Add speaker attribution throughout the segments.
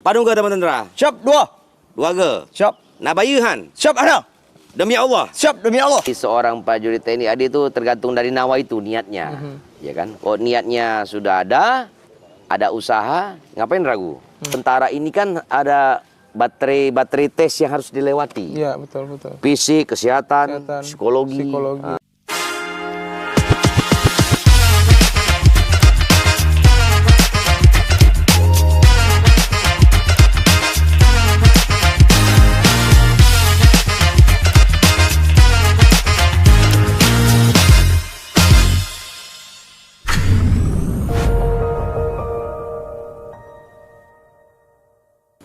Speaker 1: Padung ke teman tentera?
Speaker 2: Siap, 2.
Speaker 1: 2 ke?
Speaker 2: Siap.
Speaker 1: Nak bayuhan?
Speaker 2: Siap, ada.
Speaker 1: Demi Allah.
Speaker 2: Siap, demi Allah.
Speaker 3: Seorang prajurit TNI AD itu tergantung dari nawa itu, niatnya. Ya kan? Kalau niatnya sudah ada usaha, ngapain ragu? Tentara ini kan ada baterai tes yang harus dilewati.
Speaker 2: Iya, betul.
Speaker 3: Fisik, kesehatan, psikologi.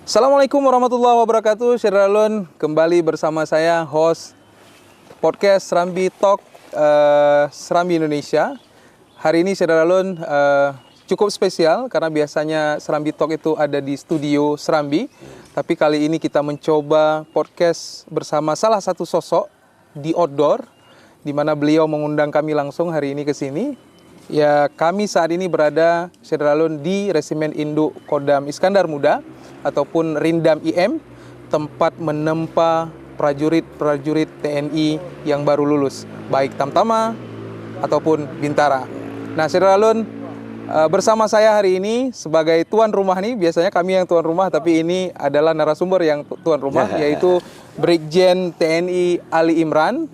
Speaker 2: Assalamualaikum warahmatullahi wabarakatuh. Syiralun kembali bersama saya, host podcast Serambi Talk Serambi Indonesia. Hari ini Syiralun cukup spesial karena biasanya Serambi Talk itu ada di studio Serambi. Tapi kali ini kita mencoba podcast bersama salah satu sosok di outdoor, di mana beliau mengundang kami langsung hari ini ke sini. Ya, kami saat ini berada Syiralun di Resimen Induk Kodam Iskandar Muda ataupun Rindam IM, tempat menempa prajurit-prajurit TNI yang baru lulus, baik Tamtama ataupun Bintara. Nah, Syiralun bersama saya hari ini sebagai tuan rumah nih, biasanya kami yang tuan rumah, tapi ini adalah narasumber yang tuan rumah, yaitu Brigjen TNI Ali Imran.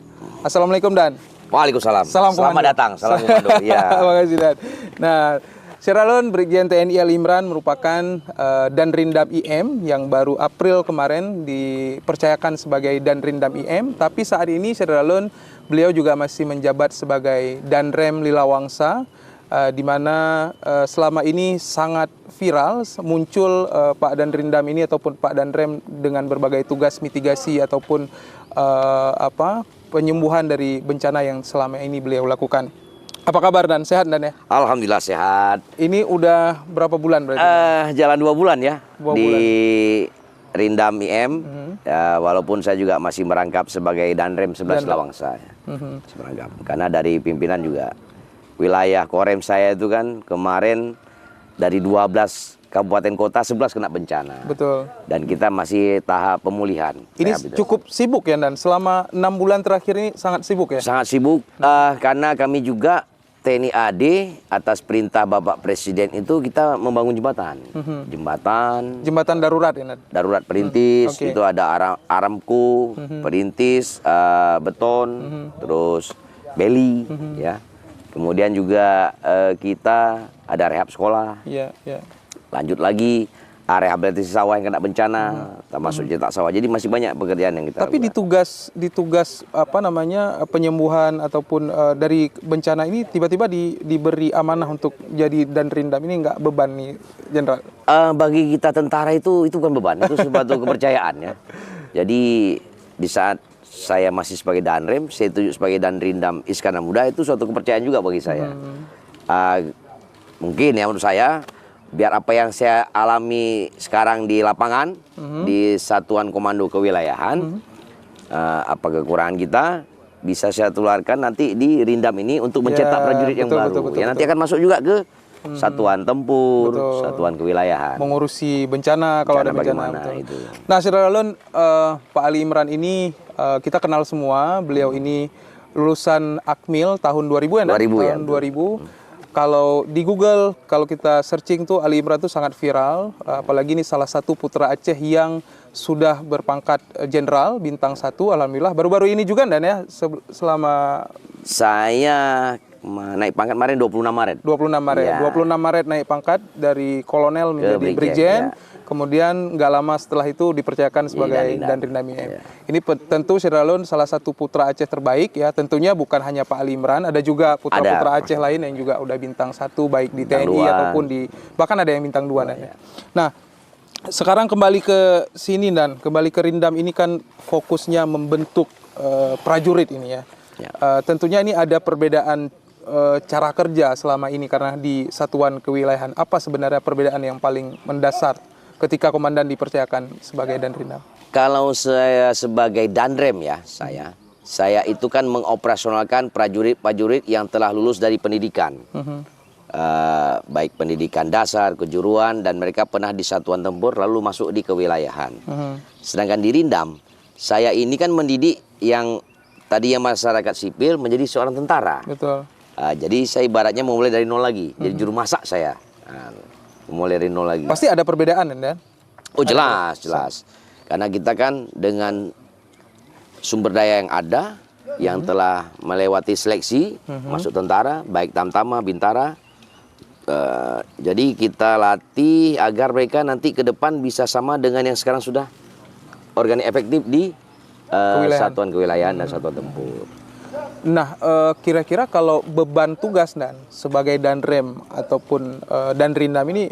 Speaker 2: Assalamualaikum, Dan.
Speaker 3: Waalaikumsalam. Selamat datang. Salam komando. Ya.
Speaker 2: Terima kasih, Dan. Nah, Syiralun Brigjen TNI Ali Imran merupakan Danrindam IM yang baru April kemarin dipercayakan sebagai Danrindam IM, tapi saat ini Syiralun beliau juga masih menjabat sebagai Danrem Lilawangsa, di mana selama ini sangat viral muncul Pak Danrindam ini ataupun Pak Danrem dengan berbagai tugas mitigasi ataupun penyembuhan dari bencana yang selama ini beliau lakukan. Apa kabar, Dan? Sehat, Dan, ya?
Speaker 3: Alhamdulillah sehat.
Speaker 2: Ini udah berapa bulan berarti?
Speaker 3: Jalan 2 bulan ya
Speaker 2: 2
Speaker 3: di
Speaker 2: bulan.
Speaker 3: Rindam IM. Ya, walaupun saya juga masih merangkap sebagai Danrem 11 Lawangsa. Masih merangkap. Karena dari pimpinan juga wilayah Korem saya itu kan kemarin dari 12 kabupaten kota 11 kena bencana.
Speaker 2: Betul.
Speaker 3: Dan kita masih tahap pemulihan.
Speaker 2: Ini cukup sibuk ya, Dan? Selama 6 bulan terakhir ini sangat sibuk ya?
Speaker 3: Sangat sibuk karena kami juga TNI AD atas perintah Bapak Presiden itu kita membangun jembatan.
Speaker 2: Jembatan darurat ya, Dan?
Speaker 3: Darurat perintis, itu ada Aramco, perintis, beton, terus beli, ya. Kemudian juga kita ada rehab sekolah.
Speaker 2: Iya.
Speaker 3: Lanjut lagi rehabilitasi sawah yang kena bencana, termasuk cetak sawah. Jadi masih banyak pekerjaan yang kita
Speaker 2: Tapi
Speaker 3: lakukan.
Speaker 2: di tugas penyembuhan ataupun dari bencana ini tiba-tiba diberi amanah untuk jadi Danrindam, ini nggak beban nih, Jenderal?
Speaker 3: Bagi kita tentara itu bukan beban, itu suatu kepercayaan ya. Jadi di saat saya masih sebagai Danrem, saya tunjuk sebagai Danrindam Iskandar Muda, itu suatu kepercayaan juga bagi saya. Mungkin ya menurut saya, biar apa yang saya alami sekarang di lapangan, di Satuan Komando Kewilayahan, apa kekurangan kita bisa saya tularkan nanti di Rindam ini untuk mencetak prajurit yang baru. Betul. Nanti akan masuk juga ke Satuan Tempur, Satuan Kewilayahan.
Speaker 2: Mengurusi bencana kalau ada bencana.
Speaker 3: Itu.
Speaker 2: Nah, Syiralun, Pak Ali Imran ini kita kenal semua. Beliau ini lulusan Akmil tahun 2000 ya,
Speaker 3: 2000 ya.
Speaker 2: Tahun 2000. Kalau di Google, kalau kita searching tuh Ali Imran tuh sangat viral, apalagi ini salah satu putra Aceh yang sudah berpangkat jenderal bintang 1, alhamdulillah. Baru-baru ini juga, Dan, ya, selama
Speaker 3: saya naik pangkat kemarin 26 Maret.
Speaker 2: 26 Maret.
Speaker 3: Ya.
Speaker 2: 26 Maret naik pangkat dari kolonel menjadi brigjen.
Speaker 3: Ya.
Speaker 2: Kemudian nggak lama setelah itu dipercayakan sebagai Danrindam IM. Ini tentu Syiralun salah satu putra Aceh terbaik ya. Tentunya bukan hanya Pak Ali Imran, ada juga putra-putra Aceh lain yang juga udah bintang 1 baik di TNI ataupun bahkan ada yang bintang 2 ya. Nah, sekarang kembali ke sini, Dan, kembali ke Rindam ini kan fokusnya membentuk prajurit ini ya. Tentunya ini ada perbedaan cara kerja selama ini karena di Satuan Kewilayahan. Apa sebenarnya perbedaan yang paling mendasar ketika komandan dipercayakan sebagai Danrindam?
Speaker 3: Kalau saya sebagai Danrem ya, saya itu kan mengoperasionalkan prajurit-prajurit yang telah lulus dari pendidikan. baik pendidikan dasar, kejuruan, dan mereka pernah di satuan tempur lalu masuk di kewilayahan. Sedangkan di Rindam, saya ini kan mendidik yang tadinya masyarakat sipil menjadi seorang tentara.
Speaker 2: Betul.
Speaker 3: Jadi saya ibaratnya memulai dari nol lagi. Jadi juru masak saya. Memulai dari nol lagi.
Speaker 2: Pasti ada perbedaan, Dan?
Speaker 3: Oh jelas. Karena kita kan dengan sumber daya yang ada, yang telah melewati seleksi, masuk tentara, baik Tamtama, Bintara. Jadi kita latih agar mereka nanti ke depan bisa sama dengan yang sekarang sudah organik efektif di satuan kewilayahan dan satuan tempur.
Speaker 2: Nah, kira-kira kalau beban tugas, Dan, sebagai Danrem ataupun Danrindam ini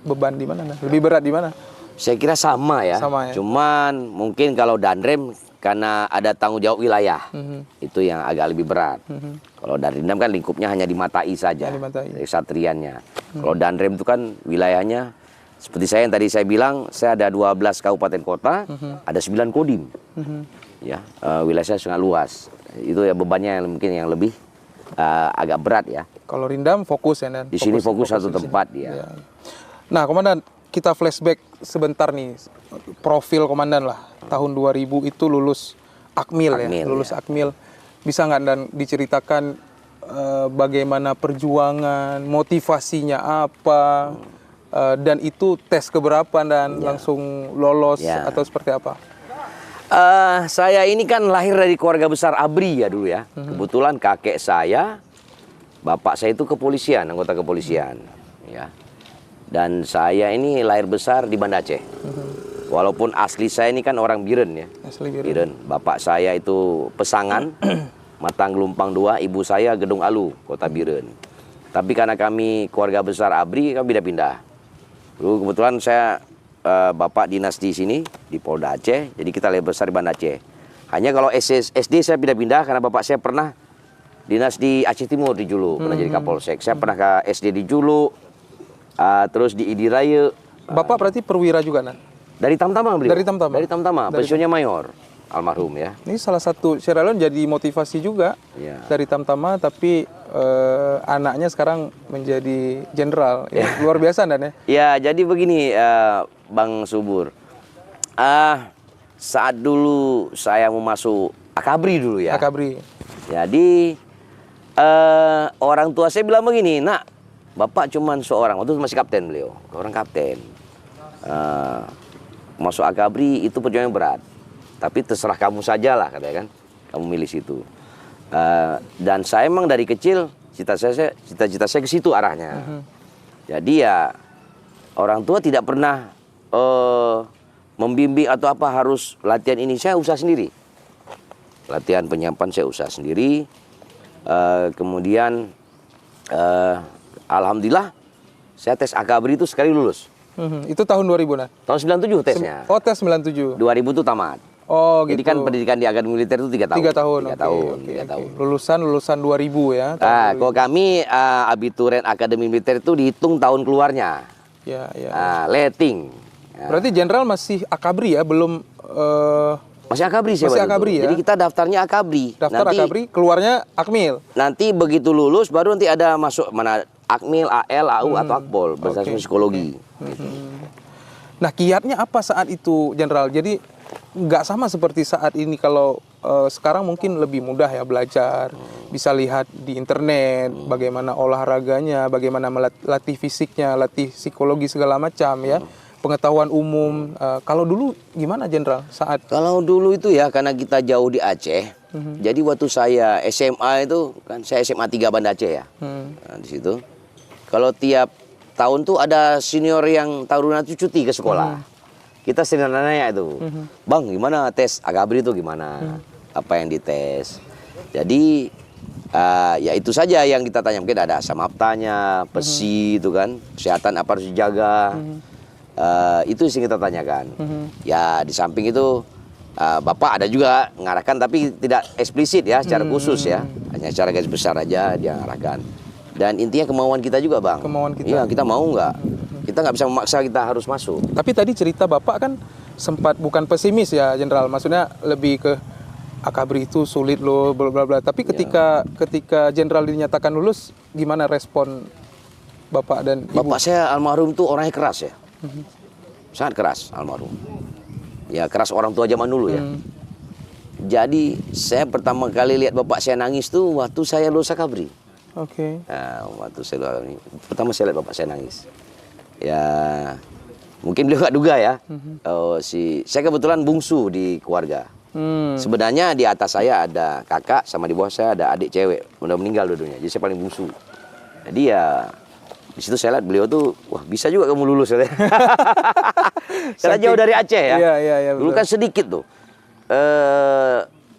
Speaker 2: beban di mana, Dan? Lebih berat di mana?
Speaker 3: Saya kira sama ya. Cuman mungkin kalau Danrem karena ada tanggung jawab wilayah, itu yang agak lebih berat. Kalau Danrindam kan lingkupnya hanya di Matai saja, dari Satriannya. Kalau Danrem itu kan wilayahnya, seperti saya yang tadi saya bilang, saya ada 12 kabupaten kota, ada 9 kodim. Ya, wilayah saya sangat luas. Itu ya bebannya yang mungkin yang lebih agak berat ya.
Speaker 2: Kalau Rindam fokus ya, Dan?
Speaker 3: Di sini fokus satu tempat ya.
Speaker 2: Nah, Komandan, kita flashback sebentar nih, profil Komandan lah. Tahun 2000 itu lulus Akmil ya, lulus Akmil. Bisa nggak, Dan, diceritakan bagaimana perjuangan, motivasinya apa, dan itu tes keberapa, Dan, langsung lolos atau seperti apa?
Speaker 3: Saya ini kan lahir dari keluarga besar ABRI ya dulu ya. Kebetulan kakek saya, bapak saya itu kepolisian, anggota kepolisian. Ya. Dan saya ini lahir besar di Banda Aceh. Walaupun asli saya ini kan orang Biren ya.
Speaker 2: Asli Biren.
Speaker 3: Bapak saya itu Pesangan, Matang Gelumpang 2, ibu saya Gedung Alu, Kota Biren. Tapi karena kami keluarga besar ABRI, kami pindah-pindah. Dulu kebetulan saya bapak dinas di sini, di Polda Aceh, jadi kita lahir besar di Banda Aceh. Hanya kalau SD saya pindah-pindah karena bapak saya pernah dinas di Aceh Timur di Julu, pernah jadi Kapolsek. Saya pernah ke SD di Julu, terus di Idiraya.
Speaker 2: Bapak berarti perwira juga, Nan?
Speaker 3: Dari Tamtama beliau.
Speaker 2: Dari Tamtama?
Speaker 3: Dari Tamtama, pensiunnya mayor, almarhum ya.
Speaker 2: Ini salah satu Sierra Leone jadi motivasi juga dari Tamtama, tapi anaknya sekarang menjadi jenderal. Ya, luar biasa, Dan, ya?
Speaker 3: Ya, jadi begini Bang Subur. Saat dulu saya mau masuk Akabri dulu ya.
Speaker 2: Akabri.
Speaker 3: Jadi orang tua saya bilang begini, nak, bapak cuman seorang, waktu itu masih kapten beliau, orang kapten. Masuk Akabri itu perjuangan berat, tapi terserah kamu saja lah katanya kan, kamu milih situ. Dan saya emang dari kecil cita-cita saya ke situ arahnya. Jadi ya orang tua tidak pernah membimbing atau apa harus latihan ini, saya usaha sendiri. Latihan penyiapan saya usaha sendiri. Kemudian alhamdulillah saya tes Akabri itu sekali lulus.
Speaker 2: Itu tahun 2000, Nan?
Speaker 3: Tahun 97 tesnya.
Speaker 2: Oh, tes 97.
Speaker 3: 2000 itu tamat.
Speaker 2: Oh, gitu.
Speaker 3: Jadi kan pendidikan di Akademi Militer itu 3 tahun.
Speaker 2: 3 tahun.
Speaker 3: 3 tahun.
Speaker 2: Lulusan 2000 ya.
Speaker 3: Kalau kami abituren Akademi Militer itu dihitung tahun keluarnya.
Speaker 2: Ya.
Speaker 3: Letting. Ya.
Speaker 2: Berarti jenderal masih Akabri ya, belum
Speaker 3: masih Akabri sih.
Speaker 2: Masih Akabri ya.
Speaker 3: Jadi kita daftarnya Akabri.
Speaker 2: Daftar nanti, Akabri, keluarnya Akmil.
Speaker 3: Nanti begitu lulus baru nanti ada masuk mana Akmil, AL, AU atau Akpol berdasarkan psikologi. Gitu.
Speaker 2: Nah, kiatnya apa saat itu, Jenderal? Jadi nggak sama seperti saat ini. Kalau sekarang mungkin lebih mudah ya belajar, bisa lihat di internet bagaimana olahraganya, bagaimana melatih fisiknya, latih psikologi segala macam ya. Pengetahuan umum. Kalau dulu gimana, Jenderal?
Speaker 3: Kalau dulu itu ya karena kita jauh di Aceh. Jadi waktu saya SMA itu kan saya SMA 3 Banda Aceh ya. Nah, di situ. Kalau tiap tahun tuh ada senior yang tarunan itu cuti ke sekolah. Kita sering nanya itu, Bang gimana tes Akabri itu gimana? Apa yang dites? Jadi ya itu saja yang kita tanya. Mungkin ada asam aptanya, besi itu kan, kesehatan apa harus dijaga. Itu sih kita tanyakan. Ya di samping itu Bapak ada juga mengarahkan tapi tidak eksplisit ya secara khusus ya. Hanya secara garis besar aja dia mengarahkan. Dan intinya kemauan kita juga, Bang.
Speaker 2: Kemauan kita.
Speaker 3: Iya, kita mau nggak? Kita nggak bisa memaksa kita harus masuk.
Speaker 2: Tapi tadi cerita Bapak kan sempat bukan pesimis ya, Jenderal. Maksudnya lebih ke Akabri itu sulit loh, bla bla bla. Tapi ketika Jenderal dinyatakan lulus, gimana respon bapak dan ibu?
Speaker 3: Bapak saya almarhum tuh orangnya keras ya. Sangat keras almarhum. Ya keras orang tua zaman dulu ya. Jadi saya pertama kali lihat bapak saya nangis tuh waktu saya lulus Akabri.
Speaker 2: Oke.
Speaker 3: Nah, waktu saya pertama saya lihat bapak saya nangis. Ya mungkin beliau nggak duga ya. Saya kebetulan bungsu di keluarga. Sebenarnya di atas saya ada kakak, sama di bawah saya ada adik cewek, udah meninggal dua-duanya. Jadi saya paling bungsu. Jadi ya di situ saya lihat beliau tuh, wah bisa juga kamu lulus ya. Karena jauh dari Aceh ya.
Speaker 2: Iya,
Speaker 3: Dulu
Speaker 2: betul.
Speaker 3: kan sedikit tuh.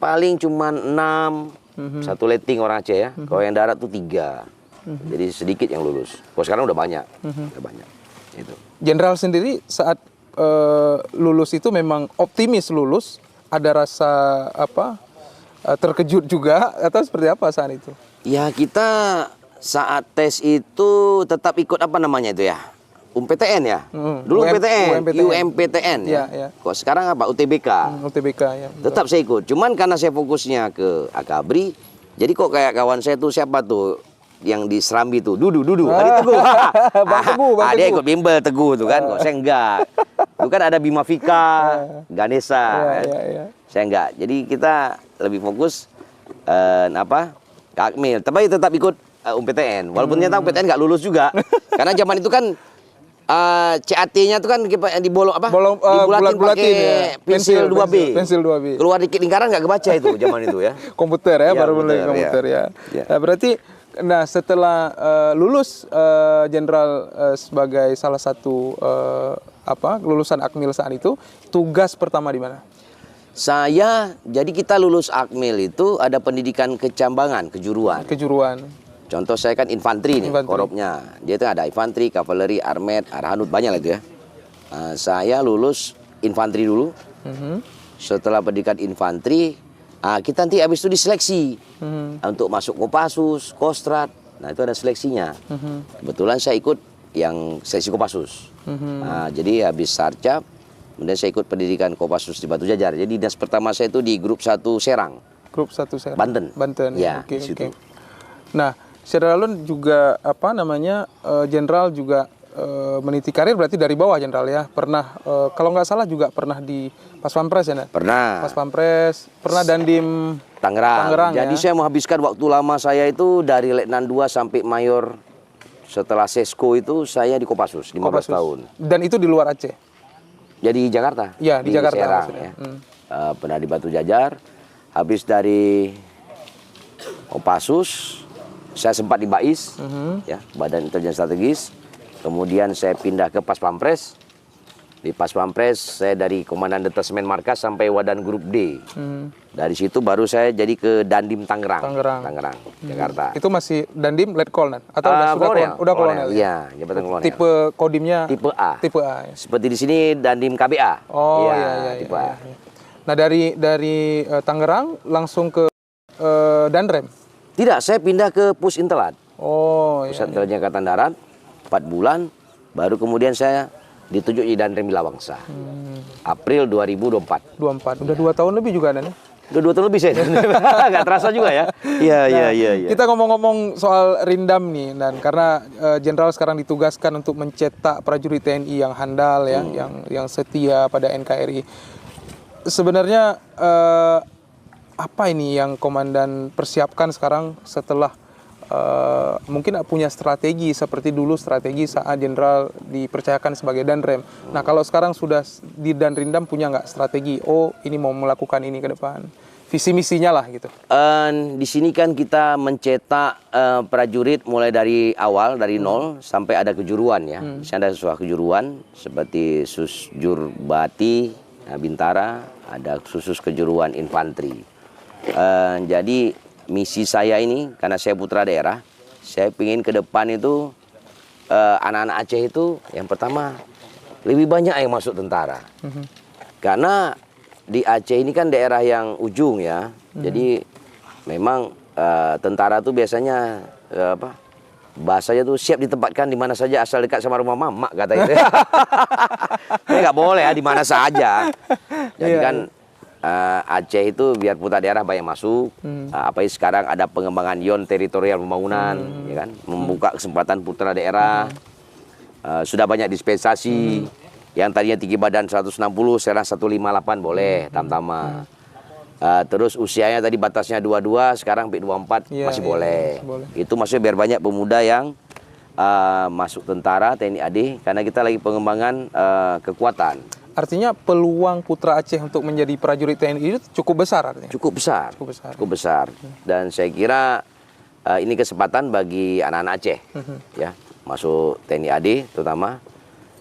Speaker 3: Paling cuma 6, satu letting orang Aceh ya. Kalau yang darat tuh 3. Jadi sedikit yang lulus. Kalau sekarang udah banyak. Udah banyak. Itu.
Speaker 2: Jenderal sendiri saat lulus itu memang optimis lulus, ada rasa apa terkejut juga atau seperti apa saat itu?
Speaker 3: Ya kita saat tes itu tetap ikut apa namanya itu ya? UMPTN ya? Dulu UMPTN ya.
Speaker 2: Ya.
Speaker 3: Kok sekarang apa? UTBK.
Speaker 2: UTBK ya.
Speaker 3: Tetap saya ikut. Cuman karena saya fokusnya ke Akabri, jadi kok kayak kawan saya tuh siapa tuh yang di Serambi tuh, Dudu, Adi Teguh.
Speaker 2: Bang Teguh.
Speaker 3: Dia ikut bimbel Teguh tuh kan, kok saya enggak. Itu kan ada Bima Fika, Ganesha.
Speaker 2: Ya.
Speaker 3: Saya enggak. Jadi kita lebih fokus ke Akmil. Tapi tetap ikut UMPTN. Walaupun ternyata UMPTN nggak lulus juga. Karena zaman itu kan CAT-nya tuh kan dibolong apa? Dibulatin pakai
Speaker 2: ya.
Speaker 3: pensil 2B.
Speaker 2: Pensil 2B.
Speaker 3: Keluar dikit lingkaran nggak kebaca itu zaman itu ya.
Speaker 2: Komputer ya,
Speaker 3: Iya,
Speaker 2: baru mulai komputer ya. Nah, berarti setelah lulus Jenderal sebagai salah satu lulusan Akmil saat itu, tugas pertama di mana?
Speaker 3: Jadi kita lulus Akmil itu ada pendidikan kecambangan, kejuruan. Contoh saya kan infanteri nih, koropnya. Dia itu ada infanteri, kavaleri, armet, arhanut, banyak lah itu ya. Saya lulus infanteri dulu. Setelah pendidikan infanteri, kita nanti habis itu diseleksi. Untuk masuk Kopassus, Kostrat. Nah itu ada seleksinya. Kebetulan saya ikut yang seleksi Kopassus. Jadi habis sarcap, kemudian saya ikut pendidikan Kopassus di Batu Jajar. Jadi dinas pertama saya itu di grup 1 Serang.
Speaker 2: Grup 1 Serang.
Speaker 3: Banten.
Speaker 2: Ya.
Speaker 3: Oke.
Speaker 2: Nah, Jenderal juga Jenderal juga meniti karir berarti dari bawah Jenderal ya. Pernah kalau nggak salah juga pernah di Pas Pampres ya, Nak?
Speaker 3: Pernah.
Speaker 2: Pas Pampres, pernah Dandim
Speaker 3: Tangerang. Jadi
Speaker 2: ya?
Speaker 3: saya menghabiskan waktu lama saya itu dari Letnan 2 sampai Mayor. Setelah Sesko itu saya di Kopassus 15 tahun.
Speaker 2: Dan itu di luar Aceh?
Speaker 3: Jadi Jakarta.
Speaker 2: Ya, di Jakarta
Speaker 3: Serang, ya. Pernah di Batu Jajar. Habis dari Kopassus saya sempat di BAIS, ya, Badan Intelijen Strategis. Kemudian saya pindah ke Pas Pampres. Di Pas Pampres saya dari Komandan Detasemen Markas sampai Wadan Grup D. Dari situ baru saya jadi ke Dandim Tangerang, Jakarta.
Speaker 2: Itu masih Dandim Letkol atau udah kolonel?
Speaker 3: Iya, jabatan kolonel.
Speaker 2: Tipe kodimnya
Speaker 3: tipe A.
Speaker 2: Tipe A. Ya.
Speaker 3: Seperti di sini Dandim KBA.
Speaker 2: Oh
Speaker 3: iya, tipe A.
Speaker 2: Nah dari Tangerang langsung ke Danrem.
Speaker 3: Tidak, saya pindah ke Pus Intelat.
Speaker 2: Pusat
Speaker 3: Intelijen Angkatan Darat 4 bulan, baru kemudian saya ditunjuk di Danrem Bilawangsa. April 2024.
Speaker 2: Udah 2 tahun lebih juga Dan.
Speaker 3: Udah 2 tahun lebih saya. Nggak terasa juga ya. Iya.
Speaker 2: Kita ngomong-ngomong soal Rindam nih, Dan, karena Jenderal sekarang ditugaskan untuk mencetak prajurit TNI yang handal ya, yang setia pada NKRI. Sebenarnya apa ini yang Komandan persiapkan sekarang setelah mungkin punya strategi seperti dulu strategi saat Jenderal dipercayakan sebagai Danrem. Nah kalau sekarang sudah di Danrindam punya nggak strategi? Oh ini mau melakukan ini ke depan, visi misinya lah gitu.
Speaker 3: Di sini kan kita mencetak prajurit mulai dari awal dari nol sampai ada kejuruan ya. Di sini ada sebuah kejuruan seperti Susjur Bati, Bintara, ada khusus kejuruan infanteri. Jadi misi saya ini karena saya putra daerah, saya ingin ke depan itu anak-anak Aceh itu yang pertama lebih banyak yang masuk tentara. Karena di Aceh ini kan daerah yang ujung ya. Jadi memang tentara tuh biasanya bahasanya tuh siap ditempatkan di mana saja asal dekat sama rumah mamak kata itu. Ini nggak boleh ya di mana saja. Jadi kan Aceh itu biar putra daerah banyak masuk. Apalagi sekarang ada pengembangan yon teritorial pembangunan, ya kan, membuka kesempatan putra daerah. Sudah banyak dispensasi. Yang tadinya tinggi badan 160, sekarang 158 boleh tamtama. Terus usianya tadi batasnya 22, sekarang sampai 24 masih boleh. Itu maksudnya biar banyak pemuda yang masuk tentara, TNI AD, karena kita lagi pengembangan kekuatan.
Speaker 2: Artinya peluang putra Aceh untuk menjadi prajurit TNI itu cukup besar artinya?
Speaker 3: Cukup besar. Cukup besar. Dan saya kira ini kesempatan bagi anak-anak Aceh ya, masuk TNI AD terutama.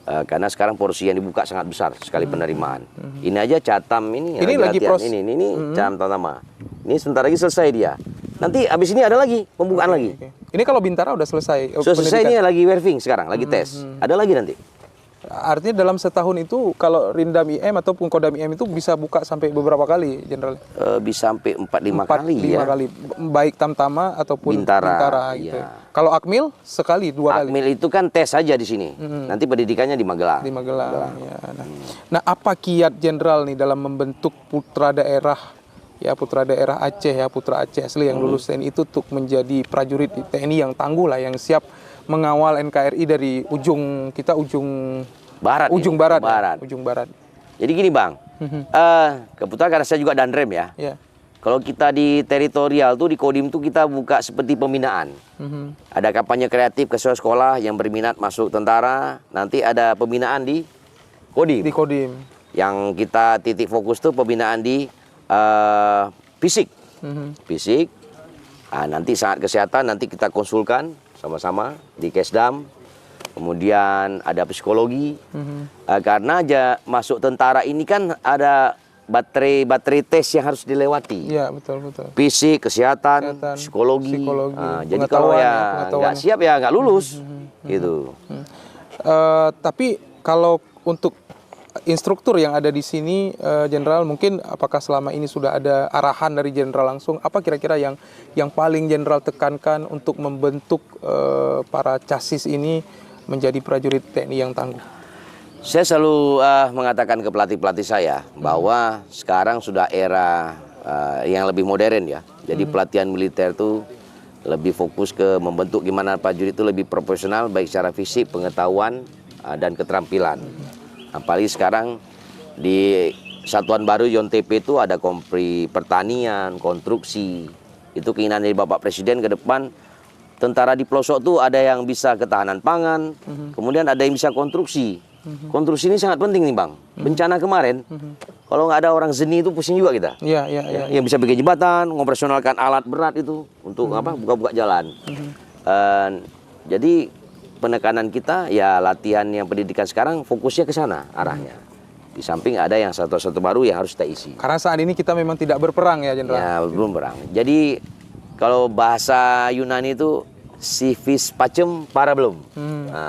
Speaker 3: Karena sekarang porsi yang dibuka sangat besar sekali penerimaan. Ini aja Catam ini lagi latihan ini Catam pertama. Ini sebentar lagi selesai dia. Nanti abis ini ada lagi pembukaan lagi.
Speaker 2: Ini kalau Bintara udah selesai.
Speaker 3: Sudah selesai, ini lagi weaving sekarang, lagi tes. Ada lagi nanti.
Speaker 2: Artinya dalam setahun itu kalau Rindam IM ataupun Kodam IM itu bisa buka sampai beberapa kali, Jenderal?
Speaker 3: Bisa sampai 4-5 kali ya.
Speaker 2: 5 kali, baik Tamtama ataupun Bintara gitu.
Speaker 3: Iya.
Speaker 2: Kalau Akmil sekali, 2 kali.
Speaker 3: Akmil itu kan tes saja di sini. Nanti pendidikannya di Magelang.
Speaker 2: Di Magelang. Ya, nah, apa kiat Jenderal nih dalam membentuk putra daerah, ya putra daerah Aceh, ya putra Aceh asli yang lulus TNI itu untuk menjadi prajurit TNI yang tangguh lah, yang siap mengawal NKRI dari ujung barat. Ujung barat.
Speaker 3: Jadi gini Bang, kebetulan karena saya juga Danrem ya. Kalau kita di teritorial tuh di Kodim tuh kita buka seperti pembinaan. Ada kampanye kreatif ke sekolah yang berminat masuk tentara. Nanti ada pembinaan di Kodim.
Speaker 2: Di Kodim.
Speaker 3: Yang kita titik fokus tuh pembinaan di fisik. Fisik. Nanti saat kesehatan nanti kita konsulkan sama-sama di Kesdam. Kemudian ada psikologi. Karena masuk tentara ini kan ada baterai tes yang harus dilewati.
Speaker 2: Iya, betul.
Speaker 3: Fisik, kesehatan, psikologi. Jadi kalau ya nggak siap ya nggak lulus. Gitu.
Speaker 2: Tapi kalau untuk instruktur yang ada di sini, Jenderal, mungkin apakah selama ini sudah ada arahan dari Jenderal langsung? Apa kira-kira yang paling Jenderal tekankan untuk membentuk para casis ini menjadi prajurit TNI yang tangguh?
Speaker 3: Saya selalu mengatakan ke pelatih-pelatih saya bahwa sekarang sudah era yang lebih modern ya. Jadi pelatihan militer itu lebih fokus ke membentuk gimana prajurit itu lebih profesional baik secara fisik, pengetahuan, dan keterampilan. Apalagi sekarang di Satuan Baru YONTP itu ada kompri pertanian, konstruksi. Itu keinginan dari Bapak Presiden ke depan. Tentara di pelosok tuh ada yang bisa ketahanan pangan, kemudian ada yang bisa konstruksi. Konstruksi ini sangat penting nih Bang. Bencana kemarin, kalau nggak ada orang zeni itu pusing juga kita.
Speaker 2: Iya.
Speaker 3: Yang bisa bikin jembatan, ngoperasionalkan alat berat itu untuk buka-buka jalan. Jadi penekanan kita ya latihan yang pendidikan sekarang fokusnya ke sana arahnya. Di samping ada yang satu baru yang harus kita isi.
Speaker 2: Karena saat ini kita memang tidak berperang ya, Jenderal.
Speaker 3: Ya, belum berperang. Jadi kalau bahasa Yunani itu civis pacem para belum.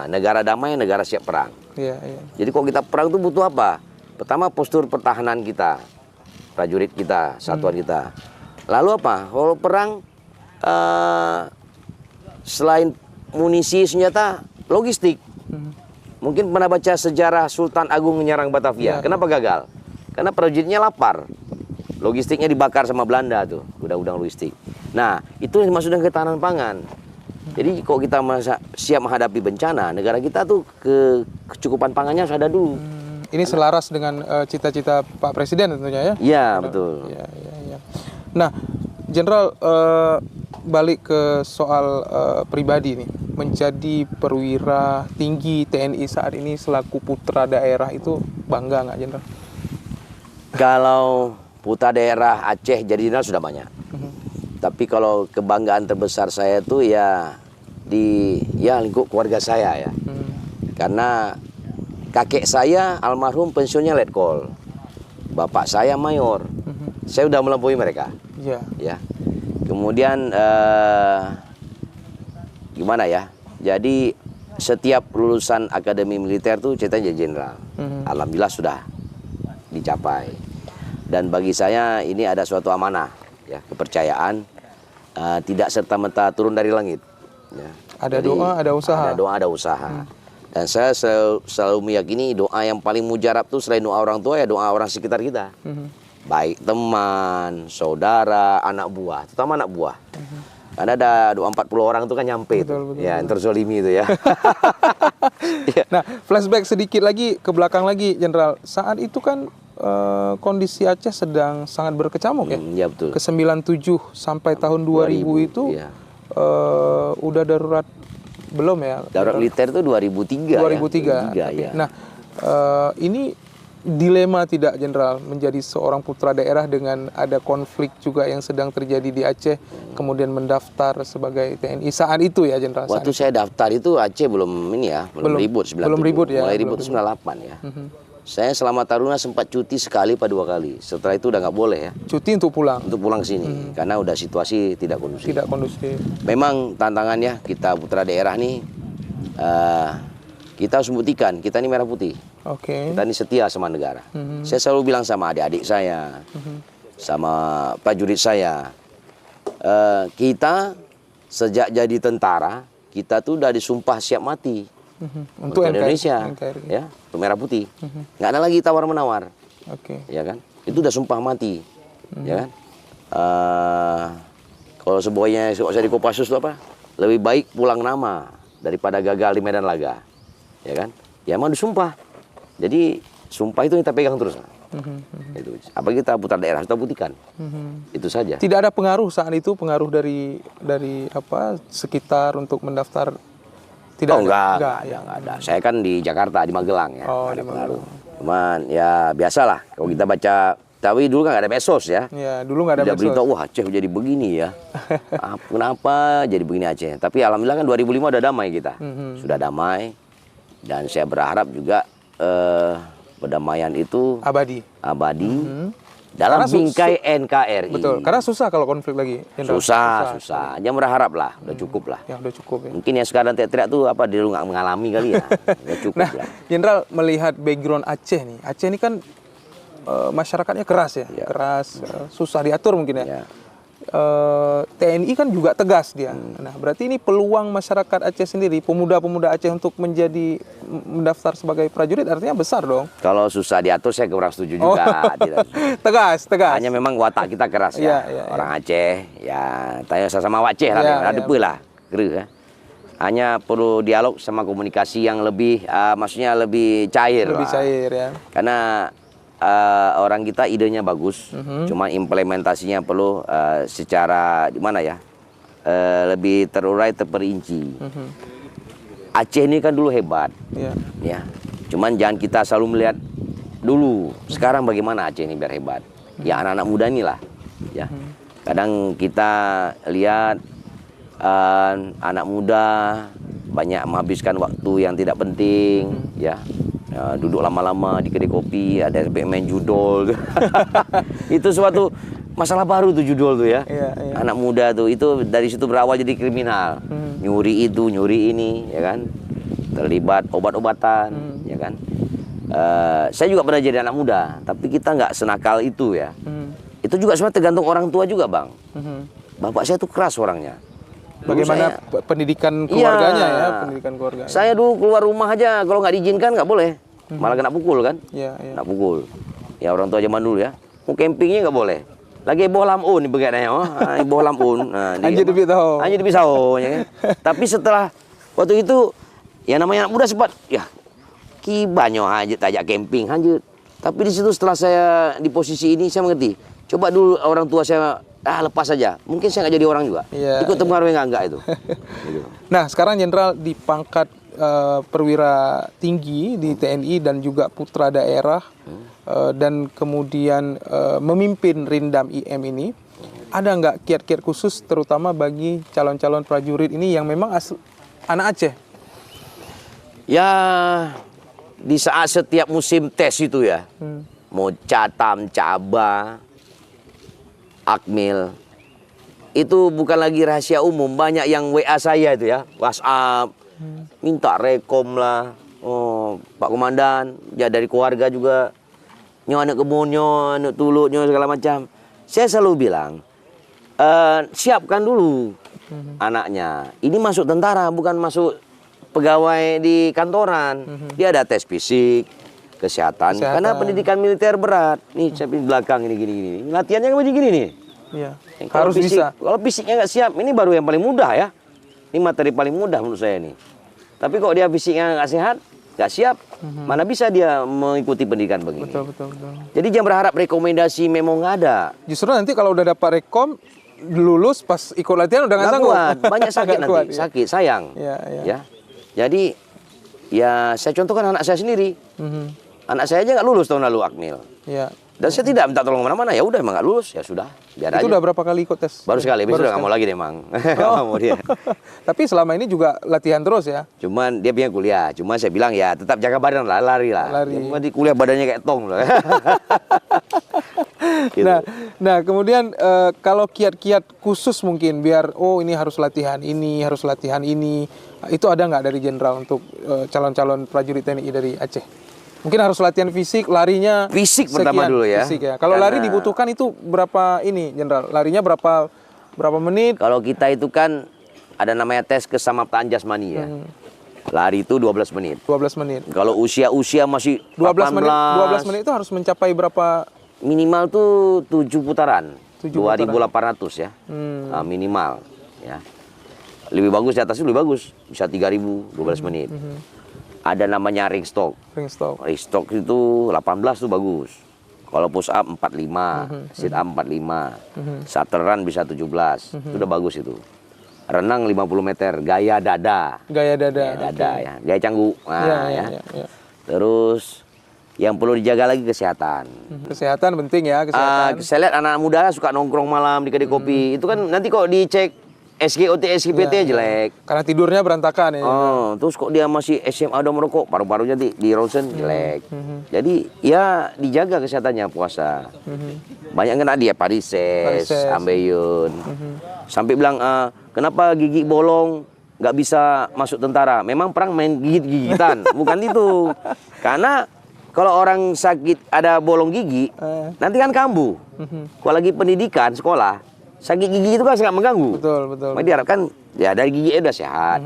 Speaker 3: Negara damai, negara siap perang.
Speaker 2: Iya.
Speaker 3: Jadi kalau kita perang itu butuh apa? Pertama postur pertahanan kita, prajurit kita, satuan kita. Lalu apa? Kalau perang selain munisi, senjata, logistik. Mungkin pernah baca sejarah Sultan Agung menyerang Batavia. Kenapa gagal? Karena prajuritnya lapar. Logistiknya dibakar sama Belanda tuh, gudang-gudang logistik. Nah, itu yang dimaksud dengan ketahanan pangan. Jadi kalau kita siap menghadapi bencana, negara kita tuh kecukupan pangannya harus ada dulu.
Speaker 2: Ini selaras dengan cita-cita Pak Presiden tentunya ya?
Speaker 3: Iya, betul.
Speaker 2: Iya. Nah, Jenderal, balik ke soal pribadi nih. Menjadi perwira tinggi TNI saat ini selaku putra daerah itu bangga nggak, Jenderal?
Speaker 3: Kalau putra daerah Aceh jadi jenderal sudah banyak. Tapi kalau kebanggaan terbesar saya tuh ya di lingkup keluarga saya ya. Karena kakek saya almarhum pensiunnya letkol. Bapak saya mayor. Saya udah melampaui mereka. Ya. Kemudian gimana ya? Jadi setiap lulusan akademi militer tuh ceritanya jadi jenderal. Alhamdulillah sudah dicapai. Dan bagi saya ini ada suatu amanah, ya, kepercayaan. Tidak serta-merta turun dari langit. Ya.
Speaker 2: Ada doa, ada usaha.
Speaker 3: Ada doa, ada usaha. Dan saya selalu meyakini doa yang paling mujarab tuh selain doa orang tua ya doa orang sekitar kita. baik teman, saudara, anak buah, terutama anak buah. Karena ada 40 orang itu kan nyampe itu.
Speaker 2: Betul,
Speaker 3: Ya, yang terzolimi itu ya.
Speaker 2: Nah, flashback sedikit lagi ke belakang lagi, Jenderal. Saat itu kan kondisi Aceh sedang sangat berkecamuk ya.
Speaker 3: Ya betul.
Speaker 2: Ke 97 sampai tahun 2000 itu
Speaker 3: iya.
Speaker 2: udah darurat belum ya?
Speaker 3: Darurat militer itu 2003
Speaker 2: 2003.
Speaker 3: ya. Ya.
Speaker 2: Nah, ini dilema tidak, Jenderal, menjadi seorang putra daerah dengan ada konflik juga yang sedang terjadi di Aceh, kemudian mendaftar sebagai TNI saat itu ya, Jenderal?
Speaker 3: Waktu saya daftar itu Aceh belum ini ya, belum ribut 97.
Speaker 2: Belum ribut ya.
Speaker 3: Mulai ribut itu 98 ya. Saya selama taruna sempat cuti sekali atau 2 kali. Setelah itu udah nggak boleh ya.
Speaker 2: Cuti untuk pulang?
Speaker 3: Untuk pulang ke sini. Karena udah situasi tidak kondusif.
Speaker 2: Tidak kondusif.
Speaker 3: Memang tantangannya kita putra daerah nih, kita harus membuktikan kita ini merah putih.
Speaker 2: Oke.
Speaker 3: Kita ini setia sama negara. Saya selalu bilang sama adik-adik saya, sama prajurit saya, kita sejak jadi tentara, kita tuh udah disumpah siap mati
Speaker 2: Untuk
Speaker 3: Indonesia,
Speaker 2: NKRI.
Speaker 3: ya, untuk merah putih. Nggak ada lagi tawar menawar,
Speaker 2: Oke.
Speaker 3: ya kan? Itu udah sumpah mati, ya kan? Kalau sebuahnya saya di Kopassus itu apa? Lebih baik pulang nama daripada gagal di medan laga, ya kan? Ya emang disumpah. Jadi sumpah itu kita pegang terus. Itu. Apa kita putar daerah kita buktikan. Itu saja.
Speaker 2: Tidak ada pengaruh saat itu, pengaruh dari apa sekitar untuk mendaftar? Tidak
Speaker 3: Enggak ada. Saya kan di Jakarta, di Magelang ya.
Speaker 2: Oh,
Speaker 3: Nggak ada
Speaker 2: di
Speaker 3: pengaruh. Cuman ya biasalah kalau kita baca, tapi dulu kan nggak ada medsos ya.
Speaker 2: Ya, dulu nggak ada
Speaker 3: Tidak
Speaker 2: medsos.
Speaker 3: berita, wah Aceh jadi begini ya. Kenapa jadi begini Aceh? Tapi alhamdulillah kan 2005 udah damai kita. Sudah damai. Dan saya berharap juga perdamaian itu
Speaker 2: Abadi.
Speaker 3: dalam
Speaker 2: Karena
Speaker 3: bingkai NKRI.
Speaker 2: Betul, karena susah kalau konflik lagi, Jenderal.
Speaker 3: Susah. Jangan berharap lah, udah cukup lah.
Speaker 2: Ya, udah cukup ya.
Speaker 3: Mungkin yang sekarang teriak-teriak tuh apa dia nggak mengalami kali ya. Udah cukup
Speaker 2: Nah,
Speaker 3: lah.
Speaker 2: Jenderal melihat background Aceh nih. Aceh ini kan masyarakatnya keras ya, keras, susah diatur mungkin ya.
Speaker 3: Ya.
Speaker 2: TNI kan juga tegas dia. Nah, berarti ini peluang masyarakat Aceh sendiri, pemuda-pemuda Aceh untuk mendaftar sebagai prajurit artinya besar dong.
Speaker 3: Kalau susah diatur saya kurang setuju juga. Tidak.
Speaker 2: Tegas.
Speaker 3: Hanya memang watak kita keras ya. Orang Aceh ya, tanya sama Aceh lah, depe lah, gereh ya. Hanya perlu dialog sama komunikasi yang lebih, maksudnya lebih cair.
Speaker 2: Lebih cair ya.
Speaker 3: Karena orang kita idenya bagus, cuma implementasinya perlu secara gimana ya, lebih terurai, terperinci. Aceh ini kan dulu hebat, ya. Cuman jangan kita selalu melihat dulu. Sekarang bagaimana Aceh ini biar hebat? Ya anak-anak muda inilah, ya. Kadang kita lihat anak muda banyak menghabiskan waktu yang tidak penting, ya. Duduk lama-lama di kedai kopi, ada main judol. Itu suatu masalah baru tuh judol tuh ya. Anak muda tuh, itu dari situ berawal jadi kriminal. Nyuri itu, nyuri ini, ya kan. Terlibat obat-obatan, ya kan. Saya juga pernah jadi anak muda, tapi kita nggak senakal itu ya. Itu juga sebenarnya tergantung orang tua juga, Bang. Bapak saya tuh keras orangnya.
Speaker 2: Bagaimana pendidikan keluarganya ya, pendidikan keluarga.
Speaker 3: Saya dulu keluar rumah aja kalau nggak diizinkan nggak boleh, malah kena pukul kan? Kena pukul. Ya orang tua zaman dulu ya, mau campingnya nggak boleh. Lagi boh lamun begini ya, boh lamun.
Speaker 2: Anjir lebih tahu.
Speaker 3: Anjir lebih tahu, ya kan? Tapi setelah waktu itu, ya namanya anak muda sempat, ya kibanyo aja tajak camping aja. Tapi di situ setelah saya di posisi ini saya mengerti. Coba dulu orang tua saya lepas saja, mungkin saya nggak jadi orang juga. Ikut terpengaruh enggak itu. Gitu.
Speaker 2: Nah sekarang Jenderal di pangkat perwira tinggi di TNI dan juga putra daerah dan kemudian memimpin Rindam IM ini, ada nggak kiat-kiat khusus terutama bagi calon-calon prajurit ini yang memang anak Aceh?
Speaker 3: Ya di saat setiap musim tes itu ya, mau Catam, Caba, Akmil, itu bukan lagi rahasia umum. Banyak yang WA saya itu ya, WhatsApp, minta rekom lah. Oh, Pak Komandan, ya dari keluarga juga, anak kebunnya, anak tulutnya segala macam. Saya selalu bilang, siapkan dulu anaknya. Ini masuk tentara, bukan masuk pegawai di kantoran. Dia ada tes fisik, kesehatan. Karena pendidikan militer berat. Nih saya di belakang ini gini. Latihannya begini nih.
Speaker 2: Iya.
Speaker 3: Kalau
Speaker 2: Harus bisa.
Speaker 3: Kalau fisiknya nggak siap, ini baru yang paling mudah ya. Ini materi paling mudah menurut saya nih. Tapi kalau dia fisiknya nggak sehat, nggak siap, mana bisa dia mengikuti pendidikan begini.
Speaker 2: Betul.
Speaker 3: Jadi jangan berharap rekomendasi memang nggak ada.
Speaker 2: Justru nanti kalau udah dapat rekom, lulus pas ikut latihan udah nggak
Speaker 3: Nggak
Speaker 2: sanggup.
Speaker 3: kuat, banyak sakit
Speaker 2: Nggak
Speaker 3: nanti,
Speaker 2: kuat, iya.
Speaker 3: sakit, sayang.
Speaker 2: Iya.
Speaker 3: Ya. Jadi ya saya contohkan anak saya sendiri. Anak saya aja nggak lulus tahun lalu Akmil.
Speaker 2: Iya.
Speaker 3: Dan saya tidak minta tolong mana-mana, ya udah emang nggak lulus, ya sudah, biar
Speaker 2: Itu
Speaker 3: aja.
Speaker 2: udah berapa kali ikut tes?
Speaker 3: Baru sekali, besok nggak mau lagi deh emang. Nggak mau dia.
Speaker 2: Tapi selama ini juga latihan terus ya?
Speaker 3: Cuman dia pengen kuliah, cuma saya bilang ya tetap jaga badan lah, lari lah.
Speaker 2: Lari.
Speaker 3: Cuma di kuliah badannya kayak tong loh. Gitu.
Speaker 2: Nah kemudian kalau kiat-kiat khusus mungkin biar ini harus latihan ini, itu ada nggak dari jenderal untuk calon-calon prajurit TNI dari Aceh? Mungkin harus latihan fisik, larinya
Speaker 3: Fisik
Speaker 2: sekian.
Speaker 3: pertama dulu ya.
Speaker 2: Fisik ya. Kalau lari
Speaker 3: Karena-
Speaker 2: dibutuhkan itu berapa ini, jenderal? Larinya berapa menit?
Speaker 3: Kalau kita itu kan ada namanya tes kesamaptaan jasmani ya. Lari itu 12 menit.
Speaker 2: 12 menit.
Speaker 3: Kalau usia masih
Speaker 2: 12 menit. 12
Speaker 3: 18,
Speaker 2: menit itu harus mencapai berapa?
Speaker 3: minimal tuh 7 putaran.
Speaker 2: 7
Speaker 3: 2.800 ya. Nah, minimal ya. Lebih bagus di atas itu lebih bagus. Bisa 3.000 12 menit. Ada namanya ring stroke.
Speaker 2: Ring stroke.
Speaker 3: Ring stroke itu 18 tuh bagus. Kalau push up 45, sit up 45, shuttle run bisa 17. Itu udah bagus itu. Renang 50 meter, gaya dada.
Speaker 2: Gaya dada.
Speaker 3: Gaya dada ya, gaya canggu. Nah,
Speaker 2: Iya.
Speaker 3: Terus yang perlu dijaga lagi kesehatan.
Speaker 2: Kesehatan penting ya, kesehatan.
Speaker 3: Saya lihat anak muda suka nongkrong malam di kedai kopi. Itu kan nanti kok dicek SGOT, SGPT jelek.
Speaker 2: Karena tidurnya berantakan ya.
Speaker 3: Oh, terus kok dia masih SMA udah merokok, paru-parunya di ronsen jelek. Jadi ya dijaga kesehatannya puasa. Banyak kena dia varises, ambeien. Sampai bilang kenapa gigi bolong nggak bisa masuk tentara? Memang perang main gigit-gigitan, bukan itu. Karena kalau orang sakit ada bolong gigi, nanti kan kambuh. Kalau lagi pendidikan sekolah, sakit gigi itu kan sangat mengganggu.
Speaker 2: Betul.
Speaker 3: Makanya diharapkan ya dari gigi udah sehat.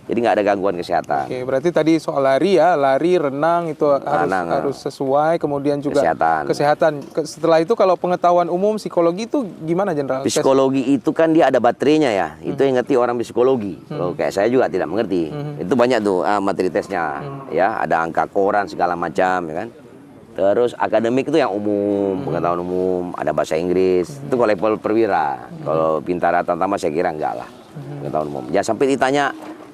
Speaker 3: Jadi nggak ada gangguan kesehatan.
Speaker 2: Oke, berarti tadi soal lari ya, lari, renang itu harus sesuai, kemudian juga kesehatan. Setelah itu kalau pengetahuan umum psikologi itu gimana, Jenderal?
Speaker 3: Psikologi itu kan dia ada baterainya ya. Itu yang ngerti orang psikologi. Kalau kayak saya juga tidak mengerti. Itu banyak tuh materi tesnya. Ya, ada angka koran segala macam ya kan. Terus akademik itu yang umum, pengetahuan umum, ada bahasa Inggris. Itu kalau level perwira. Kalau bintara tantama saya kira enggak lah. Pengetahuan umum. Ya sampai ditanya